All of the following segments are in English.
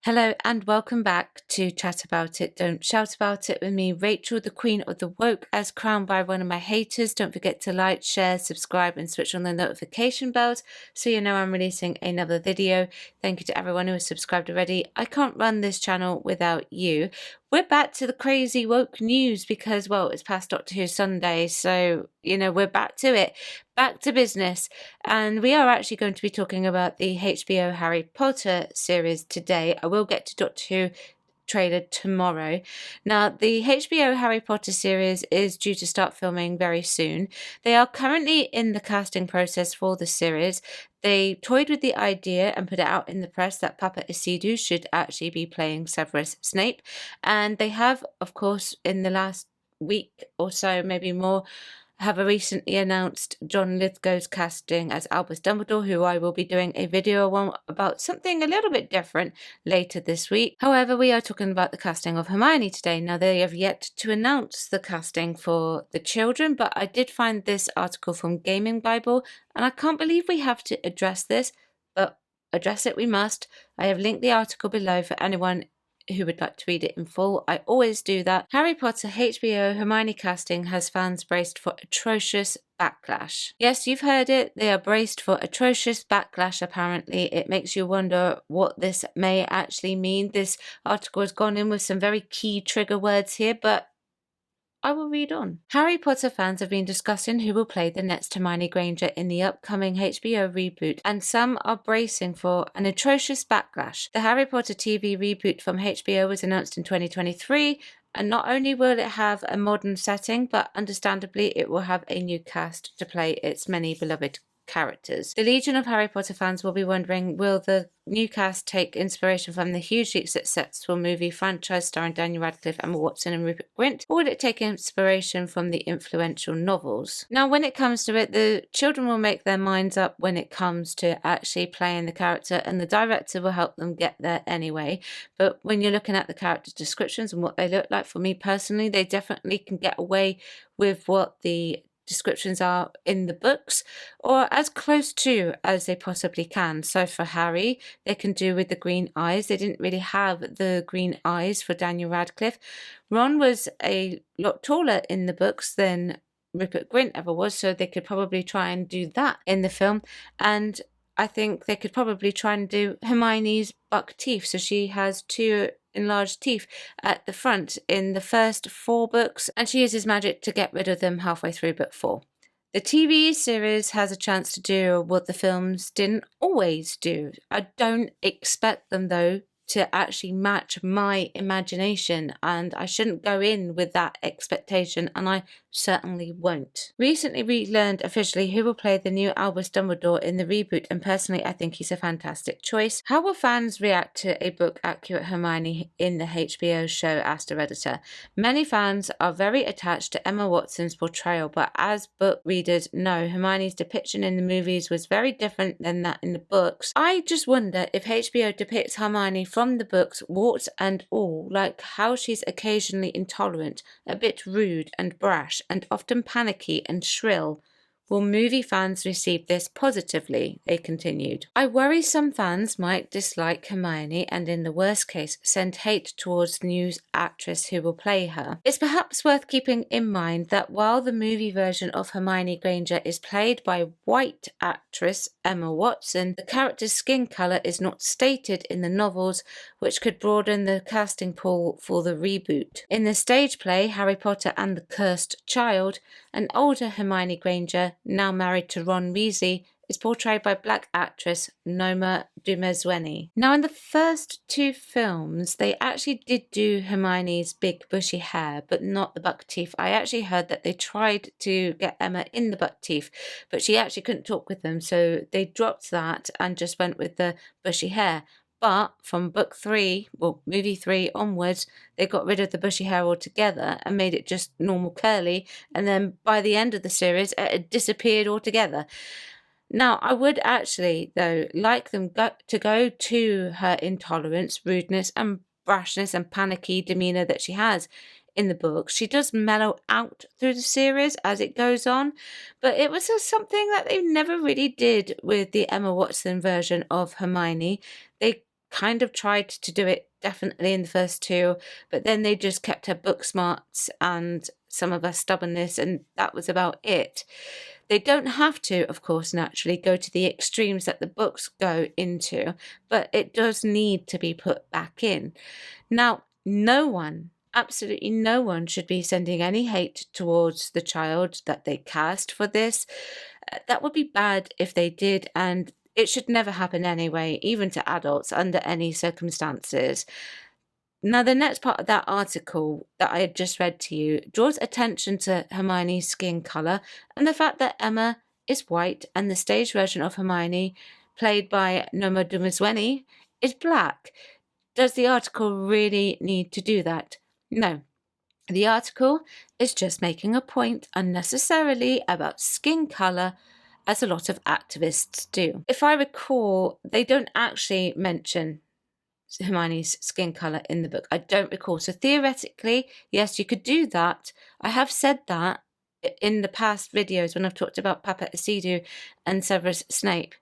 Hello and welcome back to Chat About It, Don't Shout About It with me, Rachel, the Queen of the Woke, as crowned by one of my haters. Don't forget to like, share, subscribe and switch on the notification bells so you know I'm releasing another video. Thank you to everyone who has subscribed already. I can't run this channel without you. We're back to the crazy woke news because, well, it's past Doctor Who Sunday, so, we're back to it. Back to business. And we are actually going to be talking about the HBO Harry Potter series today. I will get to Doctor Who trailer tomorrow. Now, the HBO Harry Potter series is due to start filming very soon. They are currently in the casting process for the series. They toyed with the idea and put it out in the press that Papa Isidu should actually be playing Severus Snape. And they have, of course, in the last week or so, maybe more, have recently announced John Lithgow's casting as Albus Dumbledore, who I will be doing a video on about something a little bit different later this week. However, we are talking about the casting of Hermione today. Now, they have yet to announce the casting for the children, but I did find this article from Gaming Bible, and I can't believe we have to address this, but address it we must. I have linked the article below for anyone who would like to read it in full. I always do that. Harry Potter HBO Hermione casting has fans braced for atrocious backlash. Yes, you've heard it. They are braced for atrocious backlash, apparently. It makes you wonder what this may actually mean. This article has gone in with some very key trigger words here, but I will read on. Harry Potter fans have been discussing who will play the next Hermione Granger in the upcoming HBO reboot, and some are bracing for an atrocious backlash. The Harry Potter TV reboot from HBO was announced in 2023, and not only will it have a modern setting, but understandably it will have a new cast to play its many beloved characters. The legion of Harry Potter fans will be wondering, will the new cast take inspiration from the hugely successful movie franchise starring Daniel Radcliffe, Emma Watson and Rupert Grint, or will it take inspiration from the influential novels? Now, when it comes to it, the children will make their minds up when it comes to actually playing the character, and the director will help them get there anyway. But when you're looking at the character descriptions and what they look like, for me personally, they definitely can get away with what the descriptions are in the books, or as close to as they possibly can. So for Harry, they can do with the green eyes. They didn't really have the green eyes for Daniel Radcliffe. Ron was a lot taller in the books than Rupert Grint ever was, so they could probably try and do that in the film. And I think they could probably try and do Hermione's buck teeth, so she has two enlarged teeth at the front in the first 4 books, and she uses magic to get rid of them halfway through book 4. The TV series has a chance to do what the films didn't always do. I don't expect them, though, to actually match my imagination, and I shouldn't go in with that expectation, and I certainly won't. Recently, we learned officially who will play the new Albus Dumbledore in the reboot, and personally, I think he's a fantastic choice. How will fans react to a book-accurate Hermione in the HBO show, asked a Redditor. Many fans are very attached to Emma Watson's portrayal, but as book readers know, Hermione's depiction in the movies was very different than that in the books. I just wonder if HBO depicts Hermione from the books, warts and all, like how she's occasionally intolerant, a bit rude and brash, and often panicky and shrill. Will movie fans receive this positively? They continued. I worry some fans might dislike Hermione and in the worst case send hate towards the new actress who will play her. It's perhaps worth keeping in mind that while the movie version of Hermione Granger is played by white actress Emma Watson, the character's skin colour is not stated in the novels, which could broaden the casting pool for the reboot. In the stage play Harry Potter and the Cursed Child, an older Hermione Granger, now married to Ron Weasley, is portrayed by black actress Noma Dumezweni. Now, in the first 2 films, they actually did do Hermione's big bushy hair, but not the buck teeth. I actually heard that they tried to get Emma in the buck teeth, but she actually couldn't talk with them, so they dropped that and just went with the bushy hair. But from book 3, well, movie 3 onwards, they got rid of the bushy hair altogether and made it just normal curly. And then by the end of the series, it had disappeared altogether. Now, I would actually, though, like them to go to her intolerance, rudeness, and brashness and panicky demeanour that she has in the books. She does mellow out through the series as it goes on, but it was something that they never really did with the Emma Watson version of Hermione. They kind of tried to do it definitely in the first two, but then they just kept her book smarts and some of her stubbornness, and that was about it. They don't have to, of course, naturally go to the extremes that the books go into, but it does need to be put back in. Now, no one, absolutely no one, should be sending any hate towards the child that they cast for this. That would be bad if they did, and it should never happen anyway, even to adults under any circumstances. Now, the next part of that article that I had just read to you draws attention to Hermione's skin colour and the fact that Emma is white and the stage version of Hermione, played by Noma Dumezweni, is black. Does the article really need to do that? No. The article is just making a point unnecessarily about skin colour, as a lot of activists do. If I recall, they don't actually mention Hermione's skin colour in the book. I don't recall. So theoretically, yes, you could do that. I have said that in the past videos when I've talked about Papa Asidu and Severus Snape.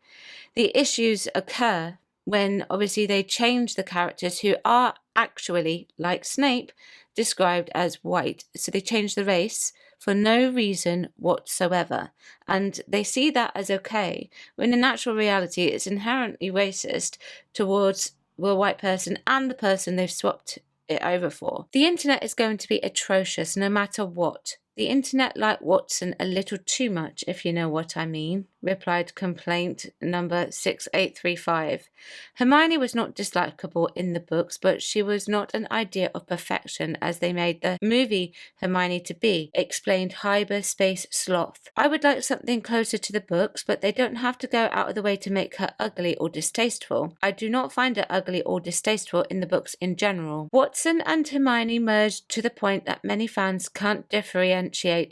The issues occur when obviously they change the characters who are actually, like Snape, described as white. So they change the race for no reason whatsoever. And they see that as okay, when in actual reality it's inherently racist towards the white person and the person they've swapped it over for. The internet is going to be atrocious no matter what. The internet liked Watson a little too much, if you know what I mean, replied complaint number 6835. Hermione was not dislikable in the books, but she was not an idea of perfection as they made the movie Hermione to be, explained Hyperspace Sloth. I would like something closer to the books, but they don't have to go out of the way to make her ugly or distasteful. I do not find her ugly or distasteful in the books in general. Watson and Hermione merged to the point that many fans can't differentiate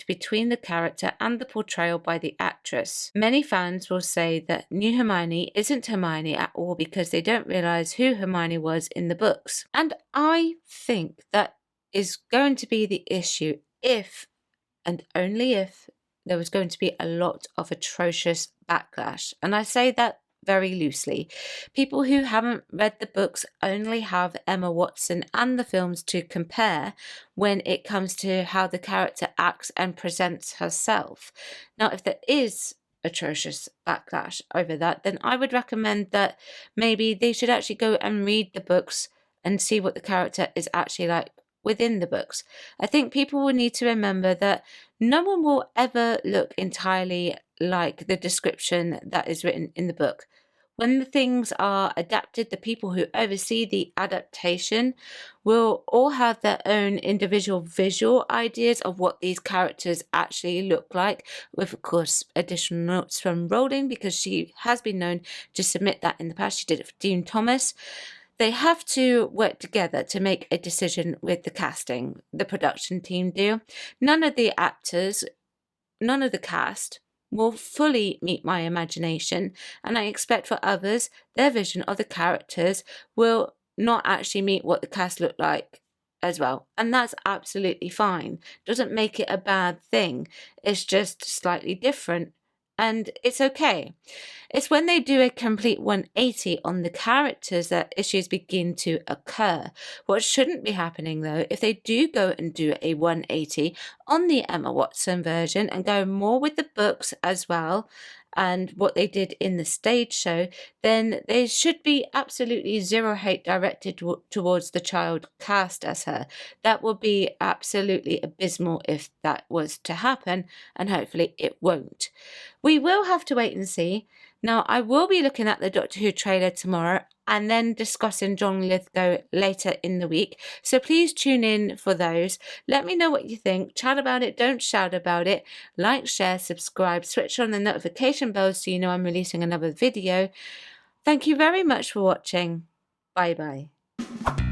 between the character and the portrayal by the actress. Many fans will say that new Hermione isn't Hermione at all because they don't realise who Hermione was in the books. And I think that is going to be the issue if, and only if, there was going to be a lot of atrocious backlash. And I say that very loosely. People who haven't read the books only have Emma Watson and the films to compare when it comes to how the character acts and presents herself. Now, if there is atrocious backlash over that, then I would recommend that maybe they should actually go and read the books and see what the character is actually like within the books. I think people will need to remember that no one will ever look entirely like the description that is written in the book. When the things are adapted, the people who oversee the adaptation will all have their own individual visual ideas of what these characters actually look like, with, of course, additional notes from Rowling, because she has been known to submit that in the past. She did it for Dean Thomas. They have to work together to make a decision with the casting. The production team do. None of the actors, none of the cast will fully meet my imagination, and I expect for others, their vision of the characters will not actually meet what the cast look like as well. And that's absolutely fine. Doesn't make it a bad thing. It's just slightly different. And it's okay. It's when they do a complete 180 on the characters that issues begin to occur. What shouldn't be happening, though, if they do go and do a 180 on the Emma Watson version and go more with the books as well, and what they did in the stage show, then there should be absolutely zero hate directed towards the child cast as her. That would be absolutely abysmal if that was to happen, and hopefully it won't. We will have to wait and see. Now, I will be looking at the Doctor Who trailer tomorrow and then discussing John Lithgow later in the week. So please tune in for those. Let me know what you think. Chat about it, don't shout about it. Like, share, subscribe, switch on the notification bell so you know I'm releasing another video. Thank you very much for watching. Bye bye.